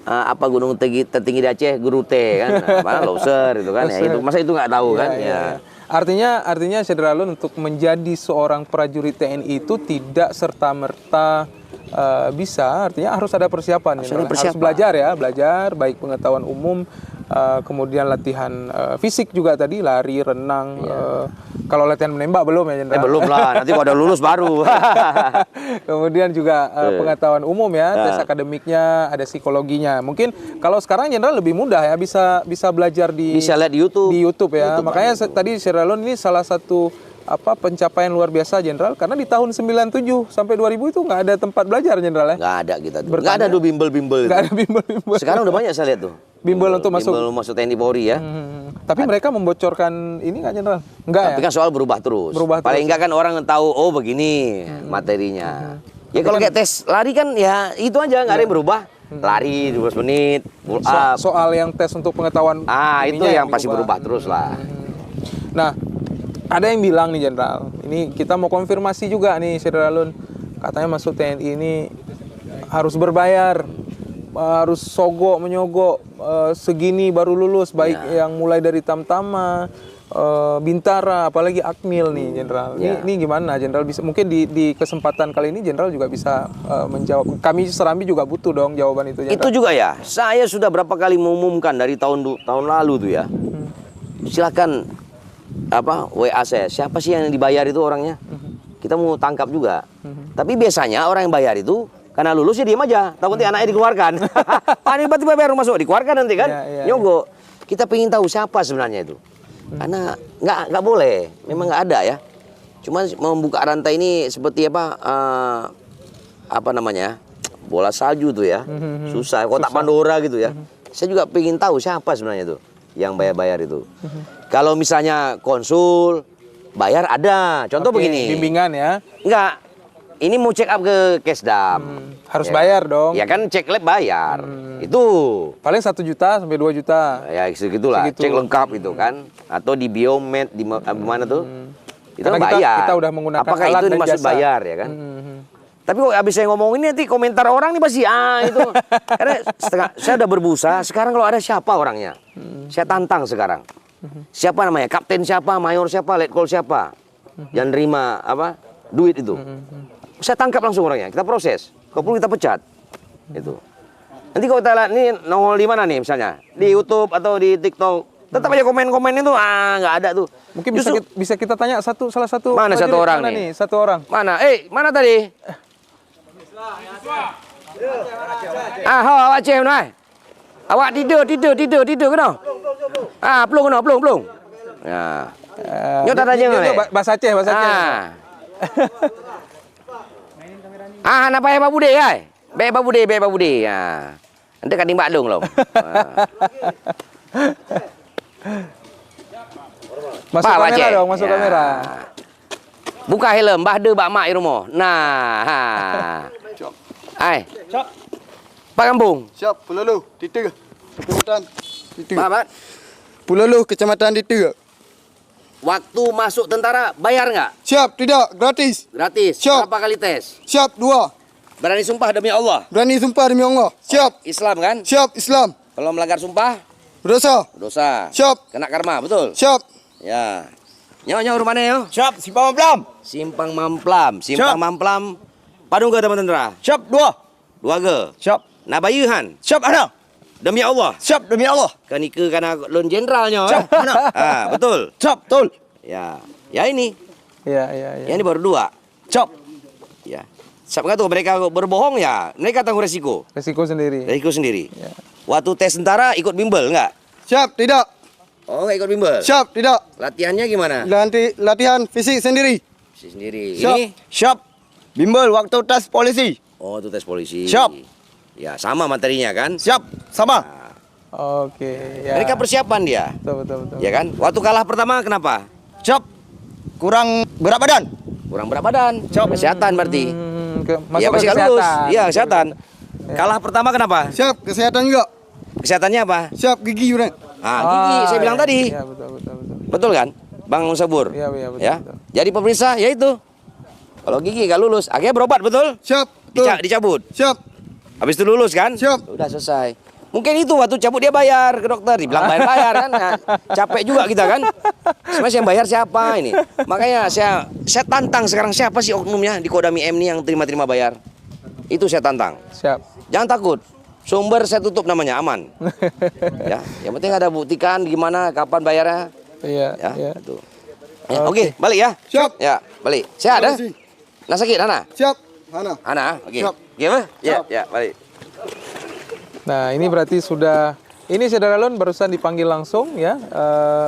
Speaker 3: apa gunung tertinggi di Aceh, Guru T kan. Mana Loser itu kan. Ya, itu masa itu nggak tahu kan. Ya.
Speaker 2: Artinya Jenderal untuk menjadi seorang prajurit TNI itu tidak serta-merta bisa, artinya harus ada persiapan. Harus belajar baik pengetahuan umum, kemudian latihan fisik juga tadi, lari, renang. Kalau latihan menembak belum ya, Jenderal?
Speaker 3: Belum lah, nanti kalau udah lulus baru.
Speaker 2: Kemudian juga pengetahuan umum ya, tes akademiknya, ada psikologinya. Mungkin kalau sekarang Jenderal lebih mudah ya, bisa belajar
Speaker 3: bisa lihat di YouTube.
Speaker 2: Di YouTube ya. Makanya tadi Sierralon ini salah satu pencapaian luar biasa, Jenderal, karena di tahun 97 sampai 2000 itu nggak ada tempat belajar, Jenderal ya?
Speaker 3: Nggak ada kita tuh. Nggak ada tuh bimbel-bimbel.
Speaker 2: Nggak ada bimbel-bimbel.
Speaker 3: Sekarang udah banyak saya lihat tuh.
Speaker 2: Bimbel untuk masuk
Speaker 3: TNI Polri ya.
Speaker 2: Tapi mereka membocorkan ini nggak, Jenderal? Nggak ya?
Speaker 3: Tapi kan soal berubah terus. Paling nggak kan orang tahu, oh begini materinya. Ya kalau kayak tes lari kan ya itu aja, nggak ada yang berubah. Lari 12 menit, pull up.
Speaker 2: Soal yang tes untuk pengetahuan
Speaker 3: itu yang pasti berubah terus lah.
Speaker 2: Nah, ada yang bilang nih, Jenderal, ini kita mau konfirmasi juga nih, Sierralon, katanya masuk TNI ini harus berbayar, harus menyogok, segini baru lulus, baik yang mulai dari Tamtama, Bintara, apalagi Akmil nih, Jenderal. Ini gimana, Jenderal? Bisa mungkin di kesempatan kali ini Jenderal juga bisa menjawab. Kami Serambi juga butuh dong jawaban itu, Jenderal.
Speaker 3: Itu juga ya. Saya sudah berapa kali mengumumkan dari tahun lalu tuh ya. Silakan WA saya. Siapa sih yang dibayar itu orangnya? Kita mau tangkap juga. Tapi biasanya orang yang bayar itu karena lulus ya diam aja. Takutnya anaknya dikeluarkan. Ini tiba-tiba bayar masuk dikeluarkan nanti kan? Nyogok. Kita pengen tahu siapa sebenarnya itu. Karena nggak boleh, memang nggak ada ya. Cuma membuka rantai ini seperti apa namanya, bola salju tuh ya, susah. Kotak Pandora gitu ya. Saya juga pengen tahu siapa sebenarnya itu yang bayar-bayar itu. Kalau misalnya konsul, bayar ada. Contoh
Speaker 2: Oke,
Speaker 3: begini.
Speaker 2: bimbingan ya.
Speaker 3: Enggak. Ini mau check up ke Kesdam.
Speaker 2: Harus
Speaker 3: Ya.
Speaker 2: bayar dong.
Speaker 3: Ya kan cek lab bayar. Itu.
Speaker 2: Paling 1 juta sampai 2 juta.
Speaker 3: Ya segitulah.
Speaker 2: Segitu.
Speaker 3: Cek lengkap itu kan. Atau di Biomed di mana tuh? Itu
Speaker 2: Karena
Speaker 3: kan
Speaker 2: kita-
Speaker 3: bayar.
Speaker 2: kita udah menggunakan
Speaker 3: Apakah
Speaker 2: alat
Speaker 3: itu
Speaker 2: dan
Speaker 3: dimaksud
Speaker 2: jasa.
Speaker 3: bayar ya kan? Tapi kok abis saya ngomong ini nanti komentar orang nih pasti itu. Karena saya udah berbusa. Sekarang kalau ada siapa orangnya, saya tantang sekarang. Siapa namanya? Kapten siapa? Mayor siapa? Letkol siapa? Yang nerima apa? Duit itu. Saya tangkap langsung orangnya. Kita proses. Kalau perlu kita pecat. Itu. Nanti kalau kita lihat ini nongol di mana nih misalnya? Di YouTube atau di TikTok. Tetap aja komen-komen itu nggak ada tuh.
Speaker 2: Mungkin
Speaker 3: Justru-
Speaker 2: bisa kita tanya salah satu.
Speaker 3: Mana
Speaker 2: prajurit,
Speaker 3: satu orang
Speaker 2: mana
Speaker 3: nih?
Speaker 2: Satu orang.
Speaker 3: Mana? Mana tadi? Awak Aceh mana? Awak tidur kena. Pelung. Ya. Nyo tak tanya
Speaker 2: Dia
Speaker 3: mana?
Speaker 2: bahasa Aceh.
Speaker 3: Nak payah babude ai. Baik babude. Ya. Nanti kan timbak dong loh.
Speaker 2: Masuk
Speaker 3: Pak,
Speaker 2: kamera
Speaker 3: Aceh.
Speaker 2: dong, masuk
Speaker 3: Ya.
Speaker 2: kamera.
Speaker 3: Buka helm, bah de bak mak di rumah. Ai. Pak Kampung.
Speaker 4: Siap, Pululu, Tita. Kecamatan Tita.
Speaker 3: Pak.
Speaker 4: Pululu, Kecamatan Tita.
Speaker 3: Waktu masuk tentara bayar nggak?
Speaker 4: Siap, tidak, gratis.
Speaker 3: Gratis.
Speaker 4: Siap.
Speaker 3: Berapa kali tes?
Speaker 4: Siap, 2.
Speaker 3: Berani sumpah demi Allah.
Speaker 4: Berani sumpah demi Allah. Siap,
Speaker 3: Islam kan?
Speaker 4: siap, Islam.
Speaker 3: Kalau melanggar sumpah,
Speaker 4: Berdosa.
Speaker 3: dosa.
Speaker 4: Siap,
Speaker 3: Kena karma, betul?
Speaker 4: siap.
Speaker 3: Ya. Nyawa rumahnya yo.
Speaker 5: Siap, Simpang Mamplam.
Speaker 3: Simpang Mamplam. Simpang
Speaker 5: Siap.
Speaker 3: Mamplam. Padung ke teman tentara?
Speaker 5: Siap, 2.
Speaker 3: 2 ke?
Speaker 5: Siap.
Speaker 3: Nak bayuhan?
Speaker 5: Siap, ana.
Speaker 3: Demi Allah.
Speaker 5: Siap, demi Allah.
Speaker 3: Kan ike kana lon jenderalnya.
Speaker 5: Siap, mana?
Speaker 3: Betul.
Speaker 5: Siap, betul.
Speaker 3: Ya. Ya ini.
Speaker 2: Iya.
Speaker 3: Ya ini baru 2.
Speaker 5: Siap.
Speaker 3: Ya. Siapa nggak tuh mereka berbohong ya? Mereka tanggung resiko.
Speaker 2: Resiko sendiri.
Speaker 3: Resiko sendiri.
Speaker 2: Ya.
Speaker 3: Waktu tes tentara ikut bimbel nggak?
Speaker 4: Siap, tidak.
Speaker 3: Oh nggak ikut bimbel.
Speaker 4: Siap, tidak.
Speaker 3: Latihannya gimana?
Speaker 4: Nanti latihan fisik sendiri.
Speaker 3: Sendiri.
Speaker 4: Siap.
Speaker 3: Ini?
Speaker 5: Siap. Bimbel waktu tes polisi.
Speaker 3: Oh itu tes polisi.
Speaker 5: Siap.
Speaker 3: Ya sama materinya kan?
Speaker 5: Siap, sama.
Speaker 2: Oke. Ya.
Speaker 3: Mereka persiapan dia.
Speaker 2: Betul.
Speaker 3: Ya kan? Waktu kalah pertama kenapa?
Speaker 5: Siap. Kurang berat badan.
Speaker 3: Kurang berat badan. Kesehatan berarti.
Speaker 2: Masuk
Speaker 3: Ya
Speaker 2: ke
Speaker 3: pasti nggak
Speaker 2: kesehatan.
Speaker 3: lulus. Iya kesehatan. Kalah pertama kenapa?
Speaker 4: Siap, kesehatan juga.
Speaker 3: Kesehatannya apa?
Speaker 4: Siap, gigi juga.
Speaker 3: Gigi saya bilang tadi.
Speaker 2: Iya, betul.
Speaker 3: Betul kan? Bang Musabur.
Speaker 2: Iya, betul.
Speaker 3: Ya. Jadi pemeriksa ya itu. Kalau gigi nggak lulus, akhirnya berobat betul?
Speaker 4: Siap, betul.
Speaker 3: Dicabut.
Speaker 4: Siap,
Speaker 3: Habis itu lulus kan?
Speaker 4: Siap.
Speaker 3: Udah selesai. Mungkin itu waktu cabut dia bayar ke dokter, dibilang bayar kan. Nah, capek juga kita kan. Sebenarnya yang bayar siapa ini? Makanya saya tantang sekarang siapa sih oknumnya di Kodam IM ini yang terima bayar. Itu saya tantang.
Speaker 2: Siap.
Speaker 3: Jangan takut. Sumber saya tutup namanya aman. Ya, yang penting ada buktikan gimana kapan bayarnya.
Speaker 2: Iya,
Speaker 3: Ya,
Speaker 2: iya.
Speaker 3: itu. Ya, Oke, balik ya.
Speaker 4: Siap.
Speaker 3: Ya, balik. Sehat
Speaker 4: Terima
Speaker 3: ya?
Speaker 4: kasih.
Speaker 3: Nah sakit, Hana?
Speaker 4: siap. Hana.
Speaker 3: Hana, oke.
Speaker 4: Siap.
Speaker 3: Gimana? Ya,
Speaker 4: Siap.
Speaker 3: ya, balik.
Speaker 2: Nah, ini berarti sudah Saudara Lon barusan dipanggil langsung ya.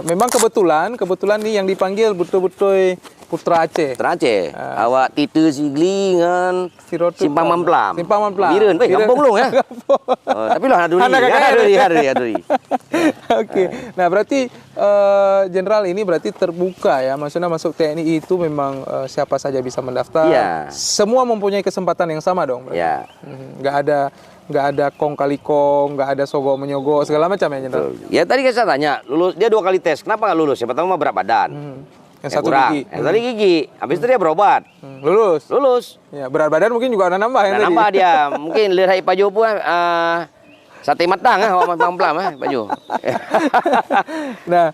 Speaker 2: Memang kebetulan nih yang dipanggil betul-betul Putra Aceh.
Speaker 3: Terace, awak titu siglingan
Speaker 2: Sirotu
Speaker 3: Simpang Mamplam.
Speaker 2: Simpang Mamplam.
Speaker 3: Biren, kampung lu ya. Tapi lah aduri.
Speaker 2: Anak kakak
Speaker 3: Aduri.
Speaker 2: Oke. Nah, berarti Jenderal ini berarti terbuka ya. Maksudnya masuk TNI itu memang siapa saja bisa mendaftar.
Speaker 3: Iya.
Speaker 2: Semua mempunyai kesempatan yang sama dong. Berarti.
Speaker 3: Ya.
Speaker 2: Nggak ada kong kali kong, nggak ada sogok menyogok segala macam ya Jenderal.
Speaker 3: Ya tadi kan saya tanya, lulus dia 2 kali tes. Kenapa nggak lulus? Yang pertama berat badan.
Speaker 2: Yang satu
Speaker 3: kurang.
Speaker 2: gigi.
Speaker 3: Yang tadi gigi. Habis itu dia berobat.
Speaker 2: Lulus.
Speaker 3: Lulus.
Speaker 2: Ya, berat badan mungkin juga ada nambah yang
Speaker 3: Nah,
Speaker 2: tadi.
Speaker 3: nambah dia. Mungkin lihat Pak Jo pun sate matang awak Mamplam Pak Jo.
Speaker 2: Nah,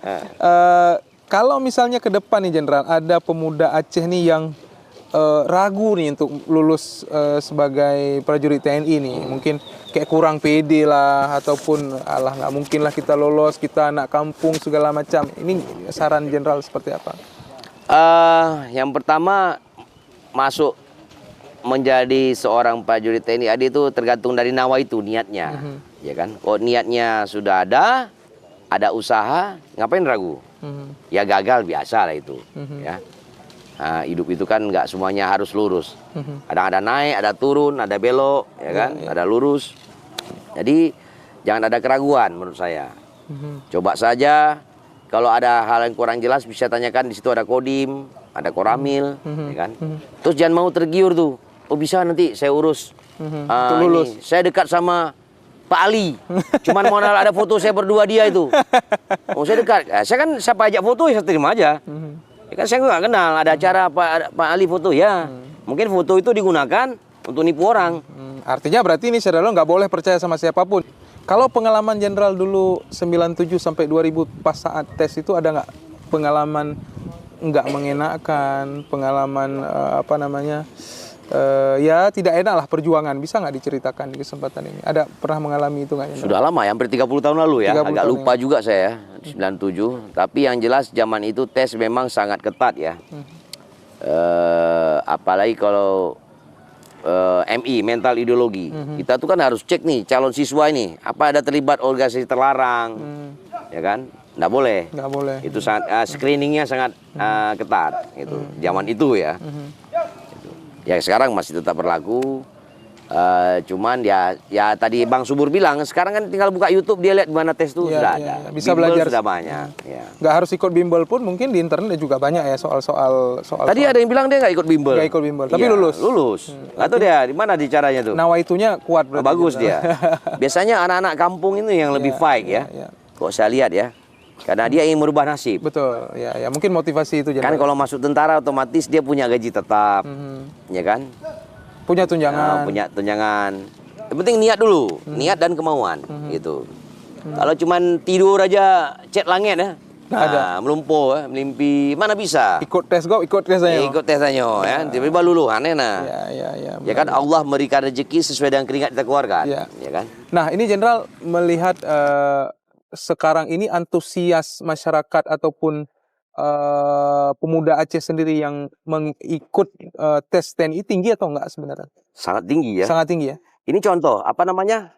Speaker 2: kalau misalnya ke depan nih Jenderal, ada pemuda Aceh nih yang ragu nih untuk lulus sebagai prajurit TNI nih, mungkin kayak kurang pede lah, ataupun alah nggak mungkin lah kita lolos, kita anak kampung segala macam. Ini saran Jenderal seperti apa?
Speaker 3: Yang pertama masuk menjadi seorang prajurit TNI AD itu tergantung dari nawa itu niatnya, ya kan? Kalau niatnya sudah ada usaha, ngapain ragu? Ya gagal biasa lah itu, ya. Nah, hidup itu kan nggak semuanya harus lurus. Ada naik, ada turun, ada belok, ya kan? Ada lurus. Jadi jangan ada keraguan menurut saya. Coba saja kalau ada hal yang kurang jelas bisa tanyakan, di situ ada Kodim, ada Koramil, ya kan. Terus jangan mau tergiur tuh. Oh bisa nanti saya urus.
Speaker 2: lulus.
Speaker 3: Saya dekat sama Pak Ali. Cuman mau ada foto saya berdua dia itu. Oh saya dekat. Saya kan siapa ajak foto ya saya terima aja. Ya kan saya nggak kenal. Ada acara Pak Ali foto ya. Mungkin foto itu digunakan untuk nipu orang.
Speaker 2: Artinya berarti ini Syed Alon nggak boleh percaya sama siapapun. Kalau pengalaman Jenderal dulu 97 sampai 2000 pas saat tes itu ada nggak pengalaman nggak mengenakan, pengalaman ya tidak enak lah perjuangan, bisa nggak diceritakan di kesempatan ini? Ada pernah mengalami itu nggak?
Speaker 3: Sudah lama ya, hampir 30 tahun lalu ya.
Speaker 2: 30
Speaker 3: Agak
Speaker 2: tahun
Speaker 3: lupa juga saya 97. Tapi yang jelas zaman itu tes memang sangat ketat ya. Apalagi kalau MI, mental ideologi. Kita tuh kan harus cek nih calon siswa ini, apa ada terlibat organisasi terlarang, ya kan? Nggak boleh.
Speaker 2: Nggak boleh.
Speaker 3: Itu sangat screeningnya sangat ketat, gitu. Zaman itu ya. Gitu. Ya sekarang masih tetap berlaku. Cuman ya tadi Bang Subur bilang, sekarang kan tinggal buka YouTube dia lihat gimana tes itu sudah ada.
Speaker 2: Bisa
Speaker 3: Bimbel
Speaker 2: belajar
Speaker 3: sudah banyak. Ya.
Speaker 2: Nggak harus ikut bimbel pun, mungkin di internet juga banyak ya soal.
Speaker 3: Tadi ada yang bilang dia nggak ikut bimbel.
Speaker 2: Nggak ikut bimbel, tapi
Speaker 3: Iya,
Speaker 2: lulus.
Speaker 3: Lulus. Nggak tahu dia di mana di caranya tuh.
Speaker 2: Nawaitunya kuat berarti.
Speaker 3: Bagus dia. Biasanya anak-anak kampung ini yang lebih fight ya. Kok saya lihat ya. Karena dia ingin merubah nasib.
Speaker 2: Betul, ya mungkin motivasi itu
Speaker 3: Kan kalau masuk tentara otomatis dia punya gaji tetap, ya kan?
Speaker 2: punya tunjangan.
Speaker 3: Punya tunjangan. Yang penting niat dulu, niat dan kemauan, gitu. Kalau cuman tidur aja chat langit ya, melumpuh, melimpi, mana bisa?
Speaker 2: Ikut tes aja.
Speaker 3: Ikut tes aja, ya. Tiba-tiba luluh, aneh nah. Ya kan Allah memberikan rezeki sesuai dengan keringat kita keluarkan, ya kan?
Speaker 2: Nah ini Jenderal melihat sekarang ini antusias masyarakat ataupun pemuda Aceh sendiri yang mengikut tes TNI tinggi atau enggak sebenarnya?
Speaker 3: Sangat tinggi ya.
Speaker 2: Sangat tinggi ya.
Speaker 3: Ini contoh, apa namanya?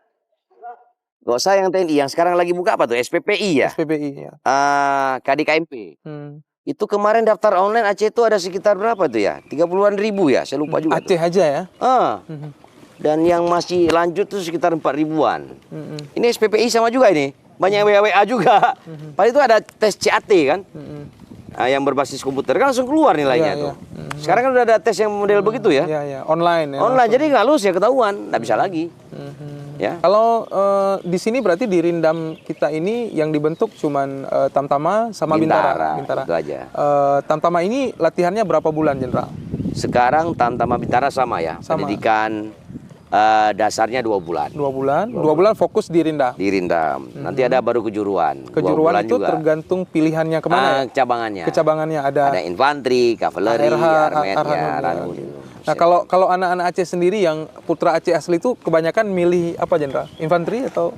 Speaker 3: Gak usah yang TNI, yang sekarang lagi buka apa tuh? SPPI ya?
Speaker 2: SPPI ya.
Speaker 3: KDKMP. Itu kemarin daftar online Aceh itu ada sekitar berapa tuh ya? 30-an ribu ya, saya lupa juga.
Speaker 2: Aceh aja ya?
Speaker 3: Dan yang masih lanjut tuh sekitar 4 ribuan. Ini SPPI sama juga ini. Banyak WA juga. Padahal itu ada tes CAT kan? Yang berbasis komputer kan langsung keluar nilainya tuh. Sekarang kan udah ada tes yang model begitu ya?
Speaker 2: Online ya.
Speaker 3: Online, jadi nggak lulus ya ketahuan, nggak bisa lagi. Ya.
Speaker 2: Kalau di sini berarti di Rindam kita ini yang dibentuk cuman Tamtama sama Bintara.
Speaker 3: Itu aja.
Speaker 2: Tamtama ini latihannya berapa bulan, Jenderal?
Speaker 3: Sekarang Tamtama Bintara sama ya. Pendidikan dasarnya 2 bulan.
Speaker 2: 2 bulan. 2 bulan fokus di Rindam.
Speaker 3: Di Rindam. Nanti ada baru kejuruan.
Speaker 2: Kejuruan itu juga tergantung pilihannya kemana ya?
Speaker 3: Cabangannya.
Speaker 2: Kecabangannya ada
Speaker 3: infanteri, kavaleri, armet, Arhanud.
Speaker 2: Nah kalau anak-anak Aceh sendiri yang putra Aceh asli itu kebanyakan milih apa, Jenderal? Infanteri atau?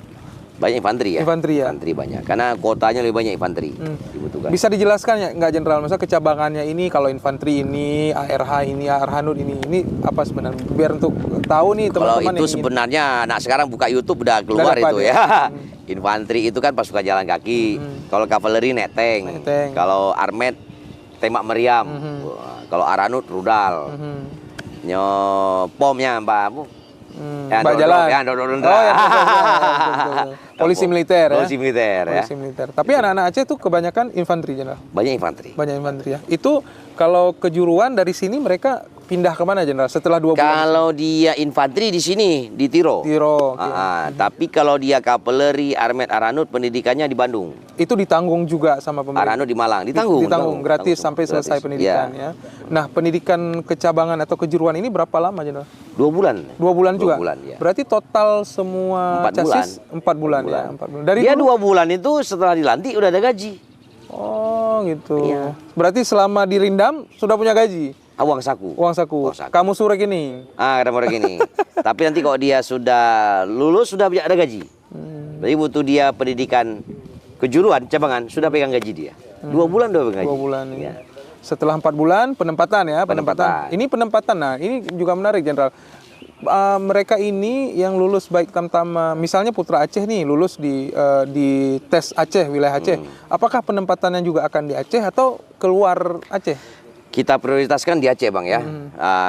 Speaker 3: Banyak infanteri ya.
Speaker 2: Infanteri
Speaker 3: banyak. Karena kotanya lebih banyak infanteri dibutuhkan.
Speaker 2: Bisa dijelaskan ya nggak, Jenderal? Masa kecabangannya ini, kalau infanteri ini, ARH ini, Arhanud ini apa sebenarnya? Biar untuk tahu nih teman-teman.
Speaker 3: Kalau itu sebenarnya anak sekarang buka YouTube udah keluar itu ya. Infanteri itu kan pasukan jalan kaki. Kalau kavaleri neteng. Kalau armet tembak meriam. Kalau Arhanud rudal. Pomnya Mbak.
Speaker 2: Mbak Jalan. Polisi militer ya.
Speaker 3: Polisi militer ya.
Speaker 2: Polisi militer. Tapi anak-anak Aceh tuh kebanyakan infanteri, Jenderal.
Speaker 3: Banyak infanteri.
Speaker 2: Banyak infanteri ya. Itu kalau kejuruan dari sini mereka pindah kemana, Jenderal? Setelah 2 bulan?
Speaker 3: Kalau dia infanteri di sini di Tiro. Tapi kalau dia kavaleri, armet, Arhanud pendidikannya di Bandung.
Speaker 2: Itu ditanggung juga sama pemerintah.
Speaker 3: Arhanud di Malang, ditanggung
Speaker 2: gratis sampai selesai pendidikan ya. Nah, pendidikan kecabangan atau kejuruan ini berapa lama, Jenderal?
Speaker 3: 2 bulan.
Speaker 2: 2 bulan juga.
Speaker 3: 2 bulan, ya.
Speaker 2: Berarti total semua
Speaker 3: 4
Speaker 2: chassis 4 bulan ya. 4 bulan. Dari
Speaker 3: dia
Speaker 2: dulu,
Speaker 3: 2 bulan itu setelah dilantik udah ada gaji.
Speaker 2: Oh, gitu.
Speaker 3: Iya.
Speaker 2: Berarti selama di Rindam sudah punya gaji.
Speaker 3: Uang saku.
Speaker 2: Uang saku. Kamu surek ini.
Speaker 3: Kamu surek ini. Tapi nanti kalau dia sudah lulus sudah ada gaji. Jadi butuh dia pendidikan kejuruan cabangan sudah pegang gaji dia. 2 bulan udah pegang gaji.
Speaker 2: 2 bulan.
Speaker 3: Ya.
Speaker 2: Setelah 4 bulan penempatan ya, penempatan. Ini penempatan. Nah, ini juga menarik, Jenderal. Mereka ini yang lulus baik Tamtama, misalnya putra Aceh nih lulus di tes Aceh, wilayah Aceh. Apakah penempatannya juga akan di Aceh atau keluar Aceh?
Speaker 3: Kita prioritaskan di Aceh, Bang ya.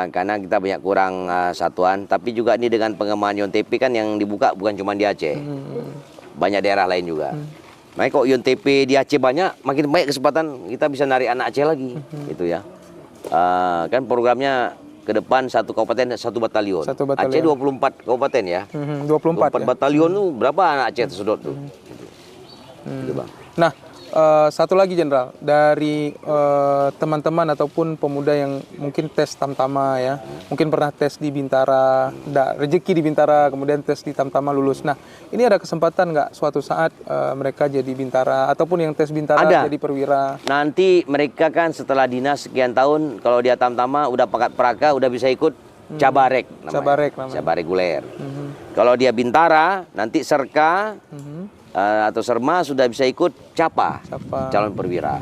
Speaker 3: Karena kita banyak kurang satuan, tapi juga ini dengan pengembangan YONTP kan yang dibuka bukan cuma di Aceh. Banyak daerah lain juga. Makanya kok UNTP di Aceh banyak, makin banyak kesempatan kita bisa narik anak Aceh lagi, gitu ya. Kan programnya ke depan satu kabupaten satu batalion.
Speaker 2: Satu batalion.
Speaker 3: Aceh 24 kabupaten ya.
Speaker 2: 24 ya.
Speaker 3: batalion tuh berapa anak Aceh tersedot tuh? Gitu, Bang.
Speaker 2: Nah, satu lagi Jenderal, dari teman-teman ataupun pemuda yang mungkin tes Tamtama ya, mungkin pernah tes di Bintara, rezeki di Bintara, kemudian tes di Tamtama lulus. Nah, ini ada kesempatan nggak suatu saat mereka jadi Bintara ataupun yang tes Bintara
Speaker 3: Ada.
Speaker 2: jadi perwira?
Speaker 3: Nanti mereka kan setelah dinas sekian tahun, kalau dia Tamtama udah pangkat Praka, udah bisa ikut Cabarek namanya.
Speaker 2: Cabarek namanya.
Speaker 3: Cabar reguler. Kalau dia Bintara, nanti Serka atau Serma sudah bisa ikut Capa. Calon perwira.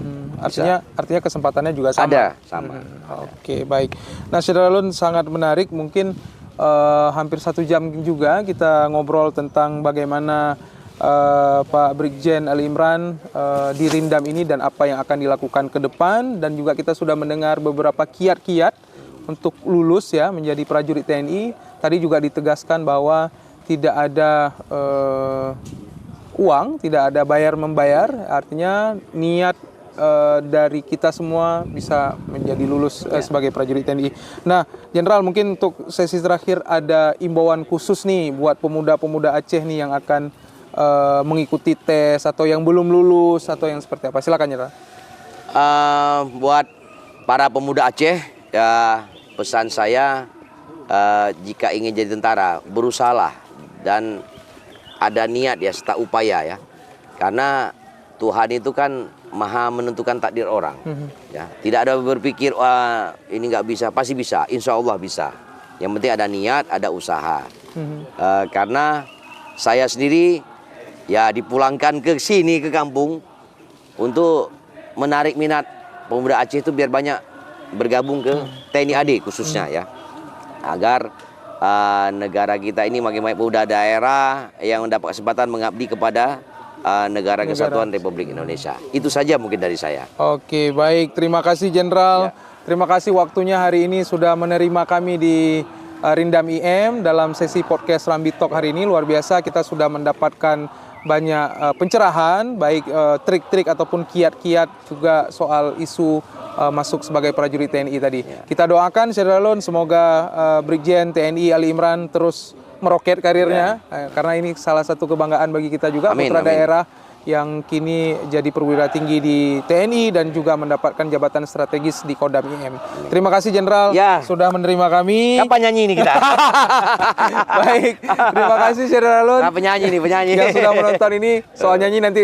Speaker 2: Artinya kesempatannya juga sama.
Speaker 3: Ada, sama.
Speaker 2: Oke, baik. Nah, Syederalun sangat menarik. Mungkin hampir 1 jam juga kita ngobrol tentang bagaimana Pak Brigjen Ali Imran di Rindam ini dan apa yang akan dilakukan ke depan, dan juga kita sudah mendengar beberapa kiat-kiat untuk lulus ya menjadi prajurit TNI. Tadi juga ditegaskan bahwa tidak ada uang, tidak ada bayar-membayar, artinya niat dari kita semua bisa menjadi lulus sebagai prajurit TNI. Nah, Jenderal, mungkin untuk sesi terakhir ada imbauan khusus nih buat pemuda-pemuda Aceh nih yang akan mengikuti tes atau yang belum lulus atau yang seperti apa? Silakan, Jenderal.
Speaker 3: Buat para pemuda Aceh, ya pesan saya jika ingin jadi tentara, berusahalah dan ada niat ya, serta upaya ya. Karena Tuhan itu kan maha menentukan takdir orang. Ya, tidak ada berpikir wah ini nggak bisa, pasti bisa. Insya Allah bisa. Yang penting ada niat, ada usaha. Karena saya sendiri ya dipulangkan ke sini ke kampung untuk menarik minat pemuda Aceh itu biar banyak bergabung ke TNI AD khususnya ya, agar negara kita ini makin banyak pemuda daerah yang mendapat kesempatan mengabdi kepada negara Kesatuan Republik Indonesia. Itu saja mungkin dari saya.
Speaker 2: Oke, baik. Terima kasih, Jenderal. Terima kasih waktunya hari ini sudah menerima kami di Rindam IM dalam sesi podcast Rambi Talk hari ini. Luar biasa, kita sudah mendapatkan banyak pencerahan, baik trik-trik ataupun kiat-kiat juga soal isu masuk sebagai prajurit TNI tadi. Kita doakan Syederalun semoga Brigjen TNI Ali Imran terus meroket karirnya, karena ini salah satu kebanggaan bagi kita juga, putra daerah yang kini jadi perwira tinggi di TNI dan juga mendapatkan jabatan strategis di Kodam IM. Terima kasih Jenderal sudah menerima kami.
Speaker 3: Kapan nyanyi ini kita?
Speaker 2: Baik, terima kasih Syederalun.
Speaker 3: Nah, penyanyi
Speaker 2: yang sudah menonton ini, soal nyanyi nanti.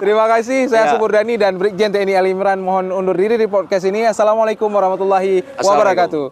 Speaker 2: Terima kasih, saya Supurdani dan Brigjen TNI Ali Imran mohon undur diri di podcast ini. Assalamualaikum warahmatullahi wabarakatuh.